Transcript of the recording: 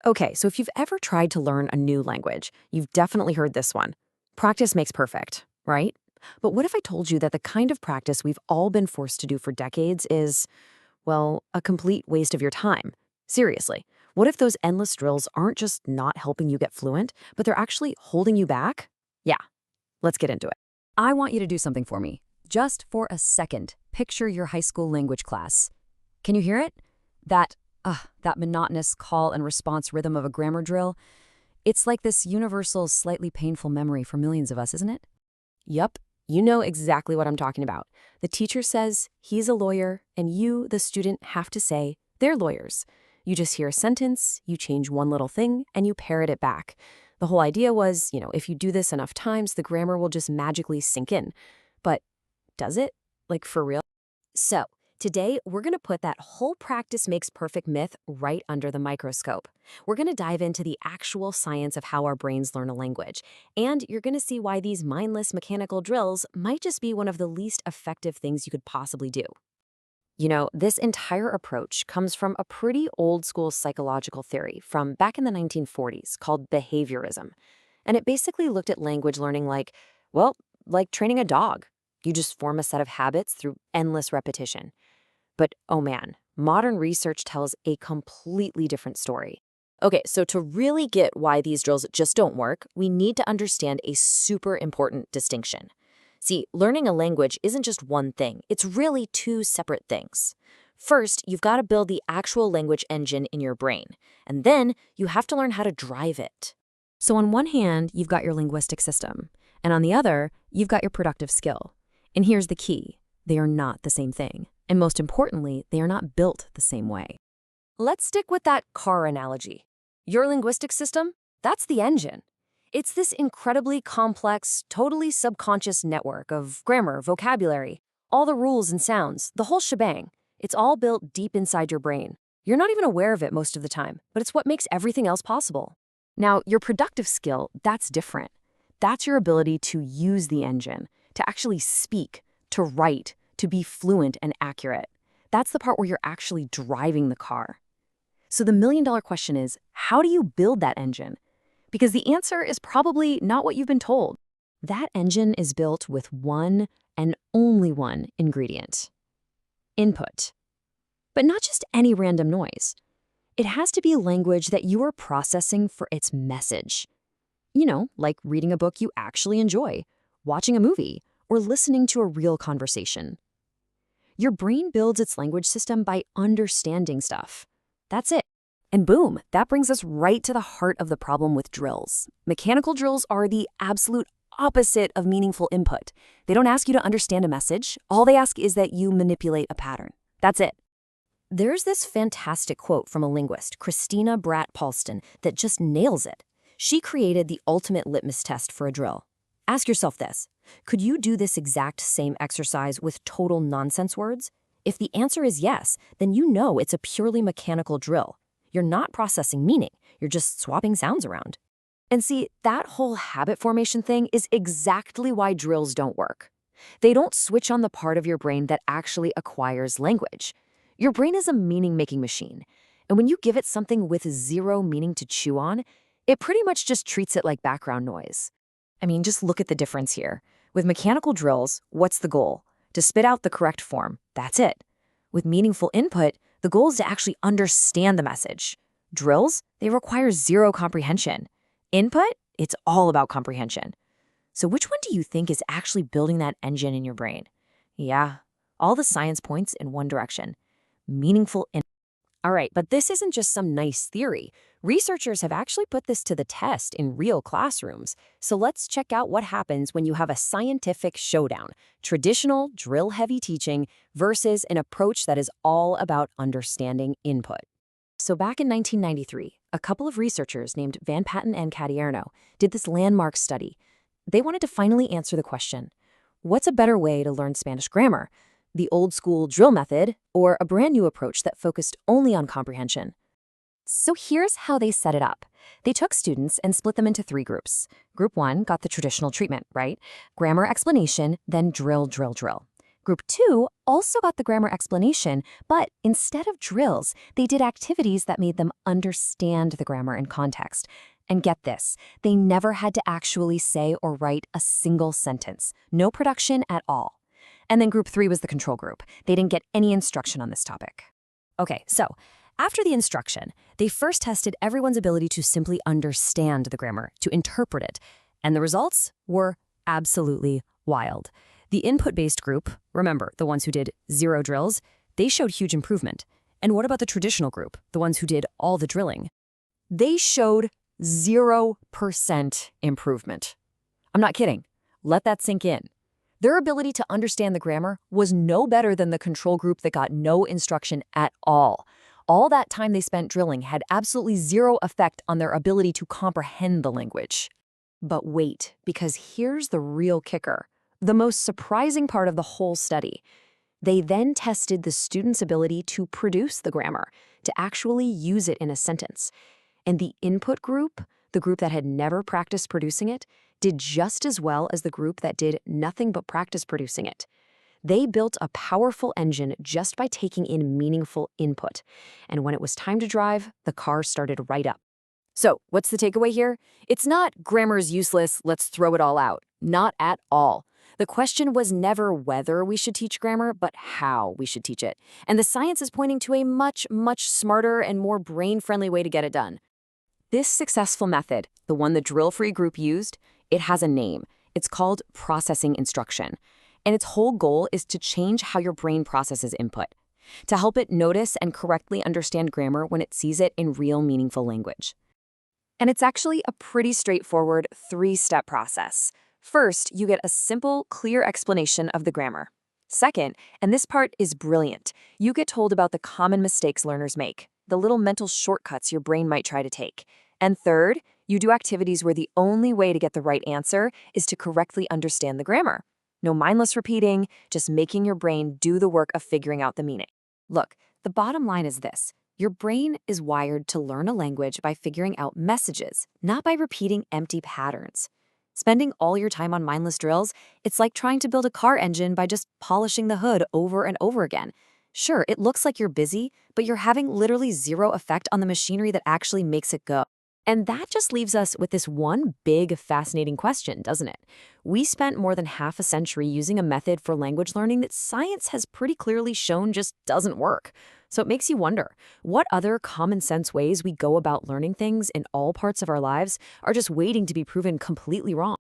Okay, so if you've ever tried to learn a new language, you've definitely heard this one. Practice makes perfect, right? But what if I told you that the kind of practice we've all been forced to do for decades is, well, a complete waste of your time? Seriously, what if those endless drills aren't just not helping you get fluent, but they're actually holding you back? Yeah, let's get into it. I want you to do something for me. Just for a second, picture your high school language class. Can you hear it? That monotonous call and response rhythm of a grammar drill. It's like this universal, slightly painful memory for millions of us, isn't it? Yup, you know exactly what I'm talking about. The teacher says he's a lawyer, and you, the student, have to say they're lawyers. You just hear a sentence, you change one little thing, and you parrot it back. The whole idea was, if you do this enough times, the grammar will just magically sink in. But does it? Like, for real? So, today we're going to put that whole practice makes perfect myth right under the microscope. We're going to dive into the actual science of how our brains learn a language. And you're going to see why these mindless mechanical drills might just be one of the least effective things you could possibly do. This entire approach comes from a pretty old school psychological theory from back in the 1940s called behaviorism. And it basically looked at language learning like training a dog. You just form a set of habits through endless repetition. But oh man, modern research tells a completely different story. Okay, so to really get why these drills just don't work, we need to understand a super important distinction. See, learning a language isn't just one thing, it's really two separate things. First, you've got to build the actual language engine in your brain, and then you have to learn how to drive it. So on one hand, you've got your linguistic system, and on the other, you've got your productive skill. And here's the key. They are not the same thing. And most importantly, they are not built the same way. Let's stick with that car analogy. Your linguistic system, that's the engine. It's this incredibly complex, totally subconscious network of grammar, vocabulary, all the rules and sounds, the whole shebang. It's all built deep inside your brain. You're not even aware of it most of the time, but it's what makes everything else possible. Now, your productive skill, that's different. That's your ability to use the engine, to actually speak, to write, to be fluent and accurate. That's the part where you're actually driving the car. So the million-dollar question is, how do you build that engine? Because the answer is probably not what you've been told. That engine is built with one and only one ingredient: input. But not just any random noise. It has to be language that you are processing for its message. Like reading a book you actually enjoy, watching a movie, or listening to a real conversation. Your brain builds its language system by understanding stuff. That's it. And boom, that brings us right to the heart of the problem with drills. Mechanical drills are the absolute opposite of meaningful input. They don't ask you to understand a message. All they ask is that you manipulate a pattern. That's it. There's this fantastic quote from a linguist, Christina Bratt-Paulston, that just nails it. She created the ultimate litmus test for a drill. Ask yourself this: could you do this exact same exercise with total nonsense words? If the answer is yes, then you know it's a purely mechanical drill. You're not processing meaning, you're just swapping sounds around. And see, that whole habit formation thing is exactly why drills don't work. They don't switch on the part of your brain that actually acquires language. Your brain is a meaning-making machine, and when you give it something with zero meaning to chew on, it pretty much just treats it like background noise. I mean, just look at the difference here. With mechanical drills, what's the goal? To spit out the correct form. That's it. With meaningful input, the goal is to actually understand the message. Drills, they require zero comprehension. Input, it's all about comprehension. So which one do you think is actually building that engine in your brain? Yeah, all the science points in one direction. Meaningful input. All right, but this isn't just some nice theory. Researchers have actually put this to the test in real classrooms. So let's check out what happens when you have a scientific showdown: traditional, drill-heavy teaching versus an approach that is all about understanding input. So back in 1993, a couple of researchers named Van Patten and Cadierno did this landmark study. They wanted to finally answer the question: what's a better way to learn Spanish grammar? The old-school drill method, or a brand new approach that focused only on comprehension? So here's how they set it up. They took students and split them into 3 groups. Group 1 got the traditional treatment, right? Grammar explanation, then drill, drill, drill. Group 2 also got the grammar explanation, but instead of drills, they did activities that made them understand the grammar in context. And get this, they never had to actually say or write a single sentence. No production at all. And then Group 3 was the control group. They didn't get any instruction on this topic. Okay, so after the instruction, they first tested everyone's ability to simply understand the grammar, to interpret it. And the results were absolutely wild. The input-based group, remember, the ones who did 0 drills, they showed huge improvement. And what about the traditional group, the ones who did all the drilling? They showed 0% improvement. I'm not kidding. Let that sink in. Their ability to understand the grammar was no better than the control group that got no instruction at all. All that time they spent drilling had absolutely 0 effect on their ability to comprehend the language. But wait, because here's the real kicker, the most surprising part of the whole study. They then tested the students' ability to produce the grammar, to actually use it in a sentence. And the input group, the group that had never practiced producing it, did just as well as the group that did nothing but practice producing it. They built a powerful engine just by taking in meaningful input. And when it was time to drive, the car started right up. So, what's the takeaway here? It's not grammar is useless, let's throw it all out. Not at all. The question was never whether we should teach grammar, but how we should teach it. And the science is pointing to a much, much smarter and more brain-friendly way to get it done. This successful method, the one the drill-free group used, it has a name. It's called processing instruction. And its whole goal is to change how your brain processes input, to help it notice and correctly understand grammar when it sees it in real, meaningful language. And it's actually a pretty straightforward 3-step process. First, you get a simple, clear explanation of the grammar. Second, and this part is brilliant, you get told about the common mistakes learners make, the little mental shortcuts your brain might try to take. And third, you do activities where the only way to get the right answer is to correctly understand the grammar. No mindless repeating, just making your brain do the work of figuring out the meaning. Look, the bottom line is this. Your brain is wired to learn a language by figuring out messages, not by repeating empty patterns. Spending all your time on mindless drills, it's like trying to build a car engine by just polishing the hood over and over again. Sure, it looks like you're busy, but you're having literally 0 effect on the machinery that actually makes it go. And that just leaves us with this one big, fascinating question, doesn't it? We spent more than half a century using a method for language learning that science has pretty clearly shown just doesn't work. So it makes you wonder, what other common sense ways we go about learning things in all parts of our lives are just waiting to be proven completely wrong?